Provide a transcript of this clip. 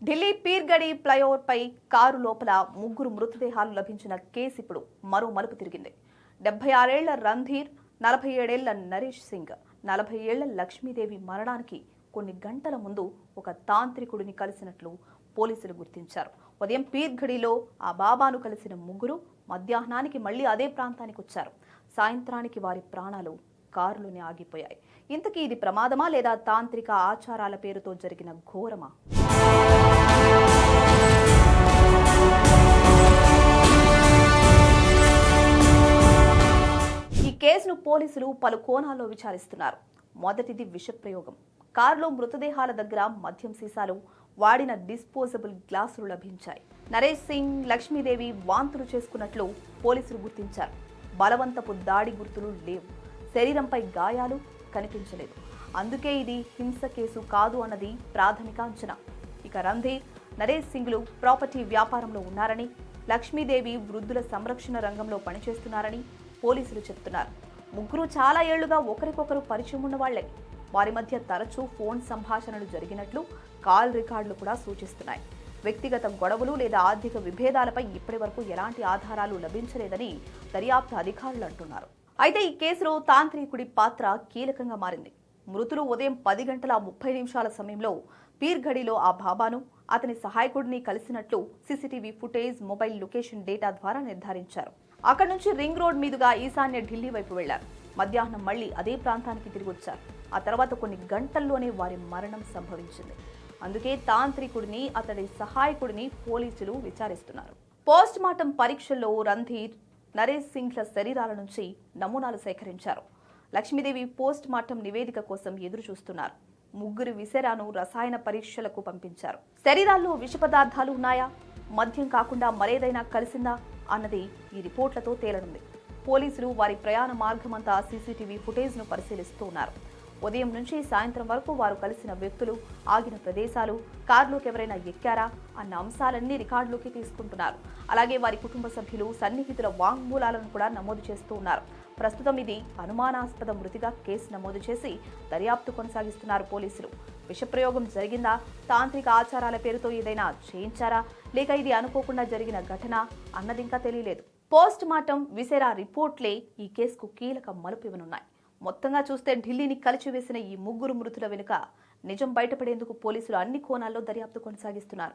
Delhi పీర్గడి flyover పై car లోపల ముగ్గురు మృతదేహాలు లభించిన కేసు ఇప్పుడు మరో మలుపు తిరిగింది. 76 ఏళ్ల రణ్ధీర్, 47 ఏళ్ల నరేష్ సింగ్, 40 ఏళ్ల లక్ష్మీదేవి మరణానికి కొన్ని గంటల ముందు ఒక తాంత్రికుడిని కలిసినట్లు పోలీసులు గుర్తించారు. ఉదయం పీర్గడిలో ఆ బాబాను కలిసిన ముగ్గురు మధ్యాహ్నానికి మళ్లీ అదే ప్రాంతానికి వచ్చారు. సాయంత్రానికి వారి ప్రాణాలు కారులోనే ఆగిపోయాయి. ఇంతకీ ఇది ప్రమాదమా లేదా తాంత్రిక ఆచారాల పేరుతో జరిగిన ఘోరమా? ఈ కేసును పోలీసులు పలు కోణాల్లో విచారిస్తున్నారు. మొదటిది విషప్రయోగం. కారులో మృతదేహాల దగ్గర మద్యం సీసాలు, వాడిన డిస్పోజబుల్ గ్లాసులు లభించాయి. నరేష్ సింగ్, లక్ష్మీదేవి వాంతులు చేసుకున్నట్లు పోలీసులు గుర్తించారు. బలవంతపు దాడి గుర్తులు లేవు. శరీరంపై గాయాలు కనిపించలేదు. అందుకే ఇది హింస కేసు కాదు అన్నది ప్రాథమిక అంచనా. ఇక రణ్ధీర్, నరేష్ సింగ్లు ప్రాపర్టీ వ్యాపారంలో ఉన్నారని, లక్ష్మీదేవి వృద్ధుల సంరక్షణ రంగంలో పనిచేస్తున్నారని పోలీసులు చెప్తున్నారు. ముగ్గురు చాలా ఏళ్లుగా ఒకరికొకరు పరిచయం ఉన్నవాళ్లే. వారి మధ్య తరచూ ఫోన్ సంభాషణలు జరిగినట్లు కాల్ రికార్డులు కూడా సూచిస్తున్నాయి. వ్యక్తిగత గొడవలు లేదా ఆర్థిక విభేదాలపై ఇప్పటి వరకు ఎలాంటి ఆధారాలు లభించలేదని దర్యాప్తు అధికారులు అంటున్నారు. అయితే ఈ కేసులో తాంత్రికుడి పాత్ర కీలకంగా మారింది. మృతులు ఉదయం 10 గంటల 30 నిమిషాల సమయంలో పీర్గడిలో ఆ బాబాను, అతని సహాయకుడిని కలిసినట్లు CCTV footage, mobile location data ద్వారా నిర్ధారించారు. అక్కడి నుంచి రింగ్ రోడ్ మీదుగా ఈశాన్య ఢిల్లీ వైపు వెళ్లారు. మధ్యాహ్నం మళ్లీ అదే ప్రాంతానికి తిరిగి వచ్చారు. ఆ తర్వాత కొన్ని గంటల్లోనే వారి మరణం సంభవించింది. అందుకే తాంత్రికుడిని, అతడి సహాయకుడిని పోలీసులు విచారిస్తున్నారు. పోస్ట్ మార్టం పరీక్షల్లో రణ్ధీర్, నరేష్ సింగ్ల శరీరాల నుంచి నమూనాలు సేకరించారు. లక్ష్మీదేవి పోస్ట్ మార్టం నివేదిక కోసం ఎదురు చూస్తున్నారు. ముగ్గురు విసెరాను రసాయన పరీక్షలకు పంపించారు. శరీరాల్లో విష పదార్థాలు ఉన్నాయా, మద్యం కాకుండా మరేదైనా కలిసిందా అన్నది ఈ రిపోర్ట్లతో తేలనుంది. పోలీసులు వారి ప్రయాణ మార్గమంతా సీసీటీవీ ఫుటేజ్ను పరిశీలిస్తూ ఉన్నారు. ఉదయం నుంచి సాయంత్రం వరకు వారు కలిసిన వ్యక్తులు, ఆగిన ప్రదేశాలు, కారులోకి ఎవరైనా ఎక్కారా అన్న అంశాలన్నీ రికార్డులోకి తీసుకుంటున్నారు. అలాగే వారి కుటుంబ సభ్యులు, సన్నిహితుల వాంగ్మూలాలను కూడా నమోదు చేస్తూ ఉన్నారు. ప్రస్తుతం ఇది అనుమానాస్పద మృతిగా కేసు నమోదు చేసి దర్యాప్తు కొనసాగిస్తున్నారు పోలీసులు. విషప్రయోగం జరిగిందా, తాంత్రిక ఆచారాల పేరుతో ఏదైనా చేయించారా, లేక ఇది అనుకోకుండా జరిగిన ఘటన అన్నది ఇంకా తెలియలేదు. పోస్ట్ మార్టం విసెరా రిపోర్ట్లే ఈ కేసుకు కీలక మలుపు ఇవ్వనున్నాయి. మొత్తంగా చూస్తే ఢిల్లీని కలిచివేసిన ఈ ముగ్గురు మృతుల వెనుక నిజం బయటపడేందుకు పోలీసులు అన్ని కోణాల్లో దర్యాప్తు కొనసాగిస్తున్నారు.